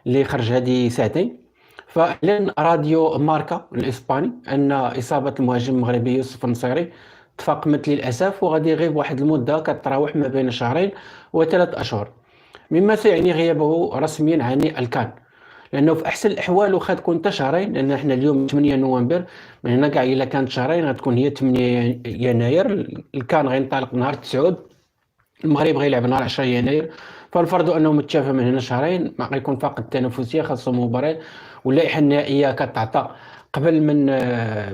اللي خرج هذه ساعتين. فأعلن راديو ماركا الإسباني أن إصابة المهاجم المغربي يوسف النصيري تفاقمت للأسف، وغادي يغيب واحد المدة كتراوح ما بين شهرين وثلاث أشهر، مما سيعني غيابه رسميا عن الكان. لأنه في أحسن الأحوال واخا تكون حتى شهرين، لأن حنا اليوم 8 نوفمبر، من هنا كاع إلا كانت شهرين غتكون هي 8 يناير. الكان غينطلق نهار 9، المغرب غيلعب نهار 10 يناير. فالفرض انه متشافى من هنا شهرين، ما غيكون فاقد التنافسيه، خاصه مباراه واللائحه النهائيه كتعطى قبل من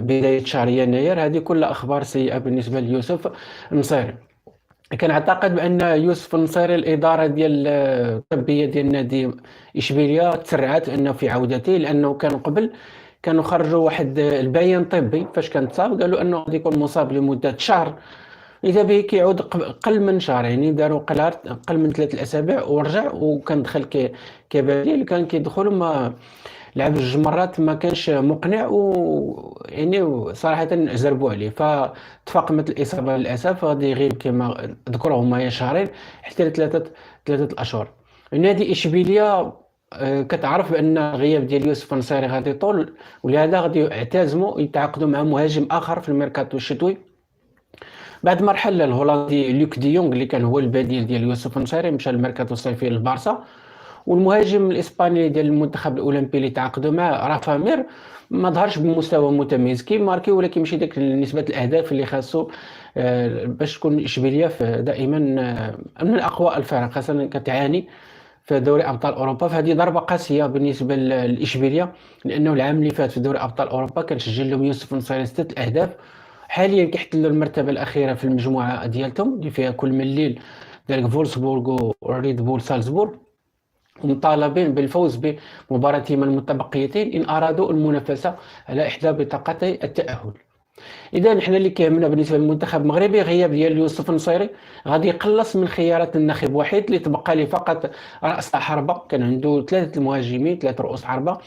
بدايه شهر يناير. هذه كلها اخبار سيئه بالنسبه ليوسف النصيري. كنعتقد بان يوسف النصيري الاداره ديال الطبيه ديال نادي اشبيليه تسرعت انه في عودته، لانه كانوا قبل كانوا خرجوا واحد البيان طبي فاش كان تصاب، قالوا انه غادي يكون مصاب لمده شهر، إذا به كيعود قل من شهر. يعني داروا قل من 3 الأسابيع ورجع، وكان دخل كبديل، كان كيدخل ما لعب 2 مرات ما كانش مقنع، ويعني صراحة زربوا عليه. فتفاقمت الإصابة للأسف، غادي يغيب كما ذكروا هما هي شهرين حتى ثلاثة الأشهر. نادي إشبيلية كتعرف بأن غياب ديال يوسف النصيري غادي يطول، ولهذا غادي يعتزموا يتعاقدوا مع مهاجم آخر في الميركاتو الشتوي، بعد ما رحل الهولندي لوك دي يونغ اللي كان هو البديل ديال يوسف النصيري، مشى الميركاتو الصيفي للبارسا. والمهاجم الاسباني ديال المنتخب الاولمبي اللي تعاقدوا معاه رافا مير ما ظهرش بمستوى متميز، كي ماركي ولكن ماشي داك نسبه الاهداف اللي خاصو باش تكون اشبيليه دائما من اقوى الفرق، خاصه كتعاني في دوري ابطال اوروبا. فهذه ضربه قاسيه بالنسبه لاشبيليه، لانه العام اللي فات في دوري ابطال اوروبا كان سجل لهم يوسف النصيري 6 اهداف. حاليا كيحتلوا المرتبه الاخيره في المجموعه ديالتهم اللي فيها كل من ليل ديال فولسبورغ وريد بول سالزبورغ، ومطالبين بالفوز بمباراتهما المتبقيتين ان ارادوا المنافسه على احدى بطاقتي التاهل. اذا نحن اللي كيهمنا بالنسبه للمنتخب المغربي غياب ديال يوسف النصيري، غادي يقلص من خيارات الناخب وحيد اللي تبقى ليه فقط راس حربه. كان عنده 3 المهاجمين، 3 رؤوس حربه،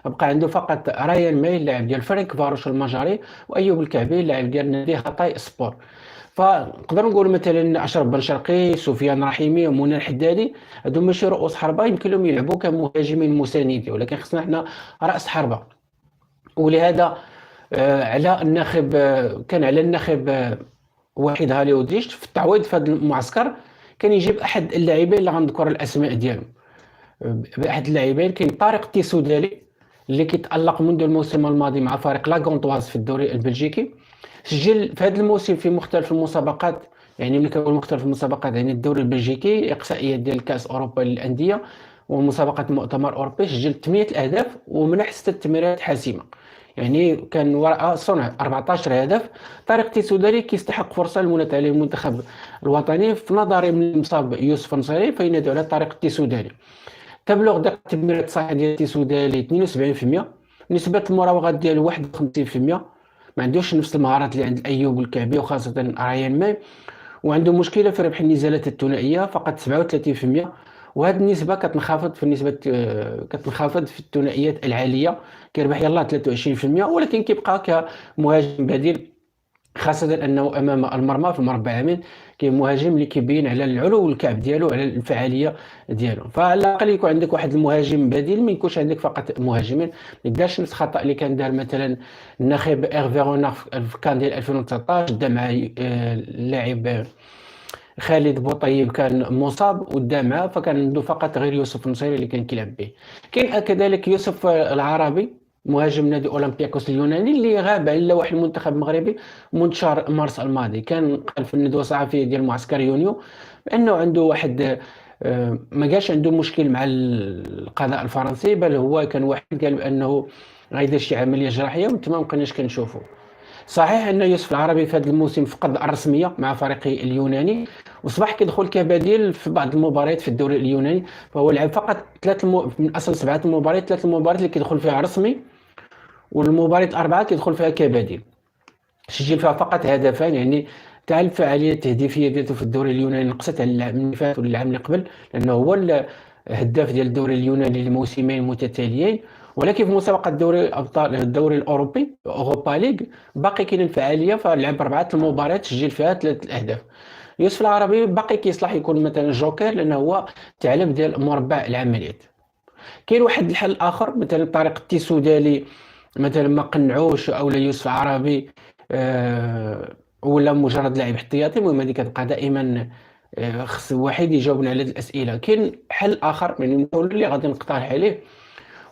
بقى عنده فقط رايان ماي اللاعب ديال فريق فاروش المجري، وايوب الكعبي اللاعب ديال نادي هاتاي سبور. فنقدر نقول مثلا اشرف بن شرقي، سفيان رحيمي، ومنى الحدادي، هادو ماشي رؤوس حربه، يمكن لهم يلعبوا كمهاجمين مساندين، ولكن خصنا حنا راس حربه. ولهذا على الناخب كان على الناخب واحد هالي وديشت في التعويض في هذا المعسكر، كان يجيب احد اللاعبين اللي غنذكر الاسماء ديالهم. باحد اللاعبين كاين طارق تيسودالي اللي كيتالق منذ الموسم الماضي مع فريق لاغونطواز في الدوري البلجيكي، سجل في هذا الموسم في مختلف المسابقات. يعني ملي كنقول مختلف المسابقات يعني الدوري البلجيكي، اقصائيات ديال كاس اوروبا للانديه ومسابقه المؤتمر الاوروبي، سجل 8 اهداف ومنح 6 تمريرات حاسمه. يعني كان وراء صنع 14 هدف. طارق تيسوداري كيستحق فرصه المنافسه عليه المنتخب الوطني. في نظري من المصاب يوسف النصيري فينادوا على طارق التيسوداري. تبلغ دقة التمريرات الصحيحة ديال تيسودالي 72%، نسبة المراوغات ديالو 51%. ما عندوش نفس المهارات اللي عند ايوب الكعبي وخاصة ريان ماي، وعنده مشكلة في ربح النزالات الثنائية فقط 37%. وهذه النسبة كتنخفض في النسبة كتنخفض في الثنائيات العالية، كيربح يلاه 23%، ولكن كيبقى كمهاجم بديل، خاصة أنه أمام المرمى في المربع اليمين كاين مهاجم اللي كيبين على العلو والكعب ديالو، على الفعالية ديالو. فعلى الأقل يكون عندك واحد المهاجم بديل، ما يكونش عندك فقط مهاجمين. ما يدارش نفس الخطأ اللي كان دار مثلا الناخب إيرفي رونار في كان ديال 2019، دا مع اللاعب خالد بوطيب كان مصاب ودا معاه، فكان عنده فقط غير يوسف النصيري اللي كان كيلعب به. كاين كذلك يوسف العربي مهاجم نادي اولمبياكوس اليوناني اللي غاب على لوح المنتخب المغربي منذ شهر مارس الماضي. كان قال في الندوه الصحفيه ديال معسكر يونيو بانه عنده واحد ما جاش عنده مشكل مع القضاء الفرنسي، بل هو كان واحد قال بانه غيدير شي عمليه جراحيه وانت ما بقيناش كنشوفوا. صحيح ان يوسف العربي في هذا الموسم فقد الرسميه مع فريقه اليوناني، وصبح كيدخل كبديل في بعض المباريات في الدوري اليوناني. فهو لعب فقط من اصل 7 مباريات، 3 المباريات اللي كيدخل فيها رسمي، والمباريات الاربعه كيدخل فيها كبديل، سجل فيها فقط هدفين. يعني تاع الفعاليه التهديفيه ديالته في الدوري اليوناني نقصت على العام اللي فات ولا العام اللي قبل، لانه هو الهداف ديال الدوري اليوناني لموسمين متتاليين. ولكن في مسابقه دوري ابطال الدوري الاوروبي اوروبا ليغ باقي كاين الفعاليه، فلعب 4 المباريات سجل فيها 3 الاهداف. يوسف العربي باقي كيصلح يكون مثلا جوكر، لانه هو ثعلب ديال مربع العمليات. كاين واحد الحل آخر مثلًا طارق التيسودالي مثلًا ما قنعوش أولا يوسف عربي ولا مجرد لاعب احتياطي، المهم هذه كتبقى دائمًا خص واحد يجاوبنا على هاد الأسئلة. كاين حل آخر يعني اللي غادي نقترح عليه،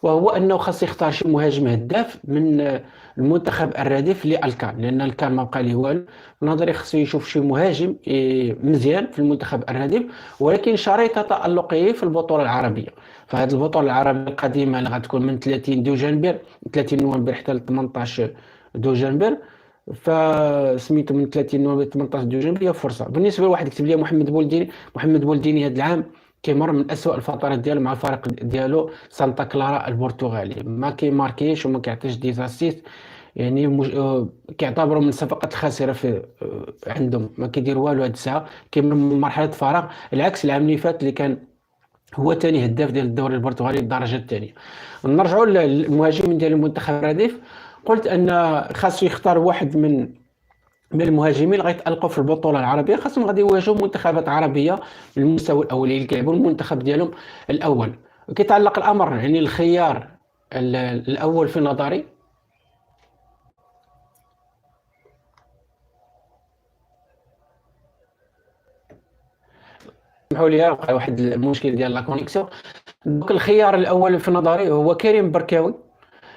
وهو أنه خاص يختار شي مهاجم هداف من المنتخب الرديف للكان، لأن الكان ما بقى ليه والو. في نظري خصو يشوف شي مهاجم مزيان في المنتخب الرديف، ولكن شريط تألقه في البطولة العربية. فهاد البطولة العربية القادمة اللي غتكون من 30 دجنبر 30 نوفمبر حتى ل 18 دجنبر، فسميتو من 30 نوفمبر 18 دجنبر هي فرصة. بالنسبة لواحد كتب لي محمد بولديني هاد العام كيمر من أسوأ الفترات ديالو مع الفريق ديالو سانتا كلارا البرتغالي، ما كيماركيش وما كيعطيش دي زاسيست، يعني كيعتبروا من الصفقات الخاسره في عندهم، ما كيدير والو هاد الساعه، كيمر من مرحله فراغ، العكس العام اللي فات اللي كان هو ثاني هداف ديال الدوري البرتغالي الدرجه الثانيه. نرجعوا للمهاجمين ديال المنتخب الرديف، قلت ان خاصو يختار واحد من المهاجمين اللي غيتألقوا في البطولة العربية، خاصهم غادي يواجهوا منتخبات عربية بالمستوى الأول اللي كيلعبوا المنتخب ديالهم الأول. كيتعلق الأمر يعني الخيار الأول في نظري. سمحوا لي بقى واحد المشكل ديال لا كونيكسيون. دونك الخيار الأول في نظري هو كريم بركاوي،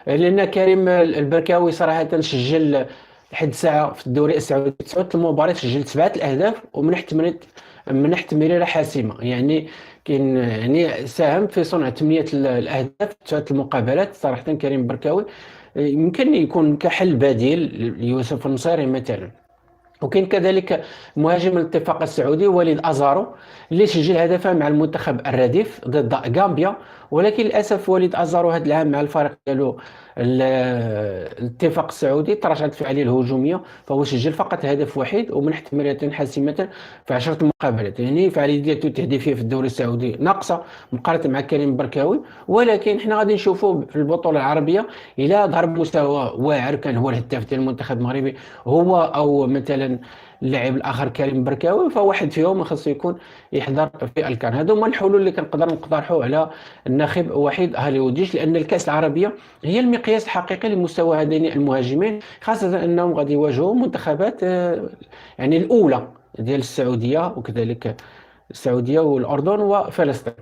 لأن كريم البركاوي صراحة سجل لحد الساعة في الدوري السعودي 9 المباريات، سجل 7 الأهداف ومنح تمريرة حاسمة، يعني كاين يعني ساهم في صنع 8 الأهداف في 9 المقابلات. صراحة كريم بركاوي يمكن يكون كحل بديل ليوسف النصيري مثلا. وكاين كذلك مهاجم الاتفاق السعودي وليد أزارو اللي سجل هدفا مع المنتخب الرديف ضد غامبيا، ولكن للاسف وليد أزارو هذا العام مع الفريق ديالو الاتفاق السعودي تراجعت الفعاليه الهجوميه، فهو سجل فقط هدف وحيد ومنح تمريرات حاسمه في 10 مقابلات، يعني الفعاليه ديالو التهديفيه في الدوري السعودي ناقصه مقارنه مع كريم بركاوي. ولكن حنا غادي نشوفوا في البطوله العربيه الى ظهر بمستوى واعر كان هو الهداف ديال المنتخب المغربي هو او مثلا اللاعب الاخر كريم بركاوي، فواحد فيهم خاصو يكون يحضر في الكان. هادو هما الحلول اللي كنقدر نقترحوا على الناخب وحيد هاليوديش، لان الكاس العربيه هي المقياس الحقيقي لمستوى هذين المهاجمين، خاصه انهم غادي يواجهوا منتخبات يعني الاولى ديال السعوديه، وكذلك السعوديه والاردن وفلسطين.